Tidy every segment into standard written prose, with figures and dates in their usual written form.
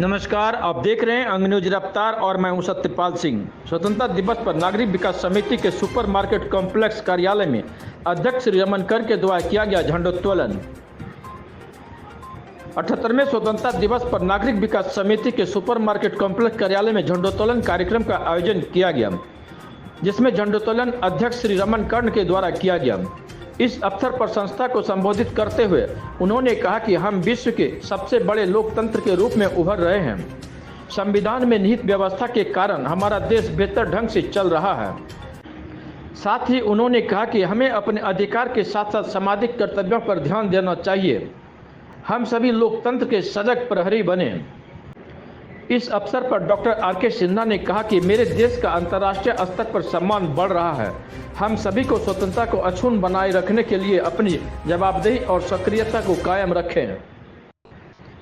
नमस्कार, आप देख रहे हैं अंग न्यूज रफ्तार और मैं हूं सत्यपाल सिंह। स्वतंत्रता दिवस पर नागरिक विकास समिति के सुपर मार्केट कॉम्प्लेक्स कार्यालय में अध्यक्ष श्री रमन कर के द्वारा किया गया झंडोत्तोलन। 78वें स्वतंत्रता दिवस पर नागरिक विकास समिति के सुपर मार्केट कॉम्प्लेक्स कार्यालय में झंडोत्तोलन कार्यक्रम का आयोजन किया गया, जिसमें झंडोत्तोलन अध्यक्ष श्री रमन कर्ण के द्वारा किया गया। इस अवसर पर संस्था को संबोधित करते हुए उन्होंने कहा कि हम विश्व के सबसे बड़े लोकतंत्र के रूप में उभर रहे हैं। संविधान में निहित व्यवस्था के कारण हमारा देश बेहतर ढंग से चल रहा है। साथ ही उन्होंने कहा कि हमें अपने अधिकार के साथ साथ सामाजिक कर्तव्यों पर ध्यान देना चाहिए। हम सभी लोकतंत्र के सजग प्रहरी बने। इस अवसर पर डॉक्टर आर.के. सिन्हा ने कहा कि मेरे देश का अंतर्राष्ट्रीय स्तर पर सम्मान बढ़ रहा है। हम सभी को स्वतंत्रता को अक्षुण्ण बनाए रखने के लिए अपनी जवाबदेही और सक्रियता को कायम रखें।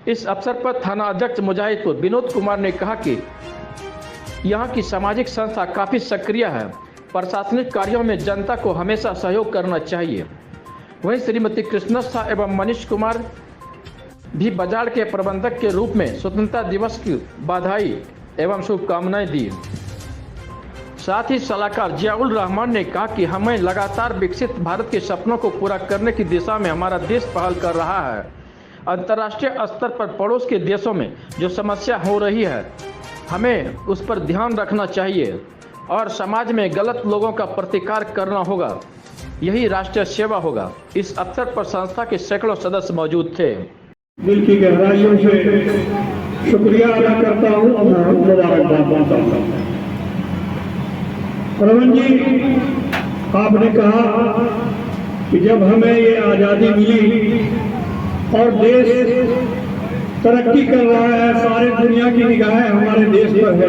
इस अवसर पर थाना अध्यक्ष मुजाहिदपुर विनोद कुमार ने कहा कि यहाँ की सामाजिक संस्था काफ़ी सक्रिय है। प्रशासनिक कार्यों में जनता को हमेशा सहयोग करना चाहिए। वहीं श्रीमती कृष्ण शाह एवं मनीष कुमार भी बाजार के प्रबंधक के रूप में स्वतंत्रता दिवस की बधाई एवं शुभकामनाएं दी। साथ ही सलाहकार जियाउल रहमान ने कहा कि हमें लगातार विकसित भारत के सपनों को पूरा करने की दिशा में हमारा देश पहल कर रहा है। अंतर्राष्ट्रीय स्तर पर पड़ोस के देशों में जो समस्या हो रही है, हमें उस पर ध्यान रखना चाहिए और समाज में गलत लोगों का प्रतिकार करना होगा। यही राष्ट्रीय सेवा होगा। इस अवसर पर संस्था के सैकड़ों सदस्य मौजूद थे। दिल की गहराइयों से शुक्रिया अदा करता हूँ और मुबारकबाद देता हूँ। रमन जी, आपने कहा कि जब हमें ये आज़ादी मिली और देश तरक्की कर रहा है, सारी दुनिया की निगाहें हमारे देश पर है।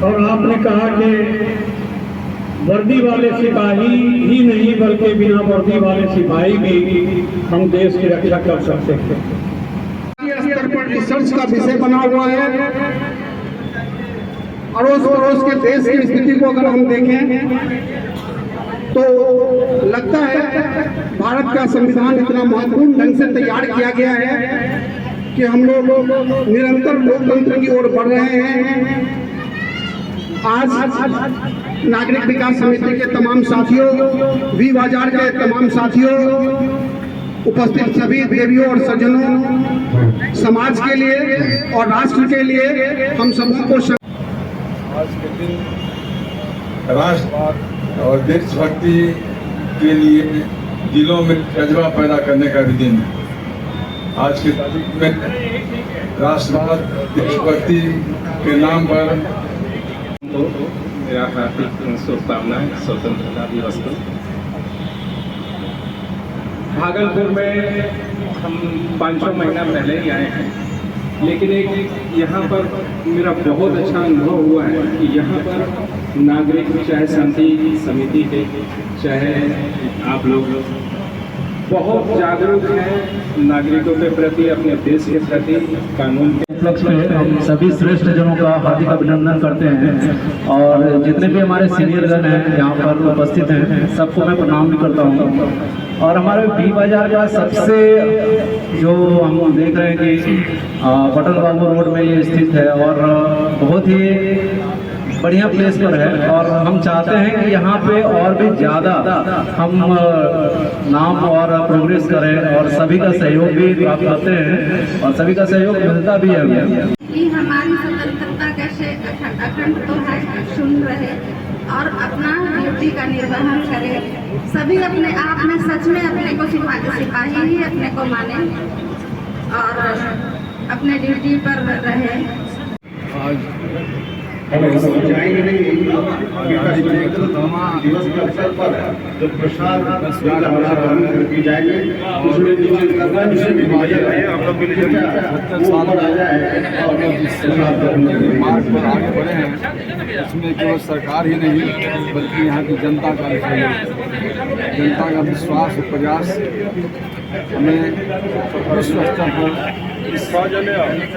और आपने कहा कि वर्दी वाले सिपाही ही नहीं बल्कि बिना वर्दी वाले सिपाही भी हम देश की रक्षा कर सकते हैं। स्तर पर रिसर्च का विषय बना हुआ है। अड़ोस पड़ोस के देश की स्थिति को अगर हम देखें तो लगता है भारत का संविधान इतना महत्वपूर्ण ढंग से तैयार किया गया है कि हम लोग निरंतर लोकतंत्र की ओर बढ़ रहे हैं। आज नागरिक विकास समिति के तमाम साथियों, वी बाजार के तमाम साथियों, उपस्थित सभी देवियों और सज्जनों, समाज के लिए और राष्ट्र के लिए हम सबों को आज के दिन राष्ट्रवाद और देशभक्ति के लिए दिलों में जज्बा पैदा करने का भी दिन है। आज की तारीख में राष्ट्रवाद देशभक्ति के नाम पर मेरा हार्दिक शुभकामनाएं स्वतंत्रता दिवस पर। भागलपुर में हम 5-6 महीना पहले ही आए हैं, लेकिन एक यहाँ पर मेरा बहुत अच्छा अनुभव हुआ है कि यहाँ पर नागरिक, चाहे शांति समिति के, चाहे आप लोग बहुत जागरूक हैं नागरिकों के प्रति, अपने देश के प्रति, कानून के उपलक्ष्य में हम सभी श्रेष्ठ जनों का हार्दिक अभिनंदन करते हैं और जितने भी हमारे सीनियर जन हैं यहाँ पर उपस्थित हैं, सबको मैं प्रणाम भी करता हूँ। और हमारे वी बाजार का सबसे जो हम देख रहे हैं कि बटन बाबू रोड में ये स्थित है और बहुत ही बढ़िया प्लेस पर है और हम चाहते हैं कि यहाँ पे और भी ज़्यादा हम नाम और प्रोग्रेस करें और सभी का सहयोग भी प्राप्त करते हैं और सभी का सहयोग मिलता भी है। कि हमारी स्वतंत्रता कैसे अखंड तो है, सुन रहे और अपना ड्यूटी का निर्वहन करे। सभी अपने आप में सच में अपने को सिपाही ही अपने को माने और अपने ड्यूटी पर रहे। दिवस के अवसर पर जो प्रसाद की जाएगी उसमें मार्ग पर आगे बढ़े हैं, इसमें केवल सरकार ही नहीं बल्कि यहाँ की जनता का जनता का विश्वास और प्रयास हमें विश्व स्तर पर इस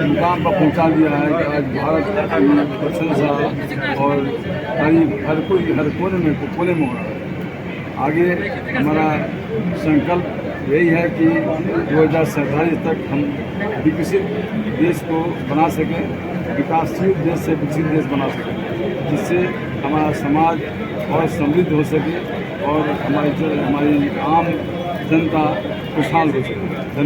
मुकाम पर पहुँचा दिया है कि आज भारत की प्रशंसा और हर कोने में हो रहा है। आगे हमारा संकल्प यही है कि 2047 तक हम विकसित देश को बना सकें, विकासशील देश से विकसित देश बना सकें, जिससे हमारा समाज और समृद्ध हो सके और हमारी आम जनता खुशहाल हो सके।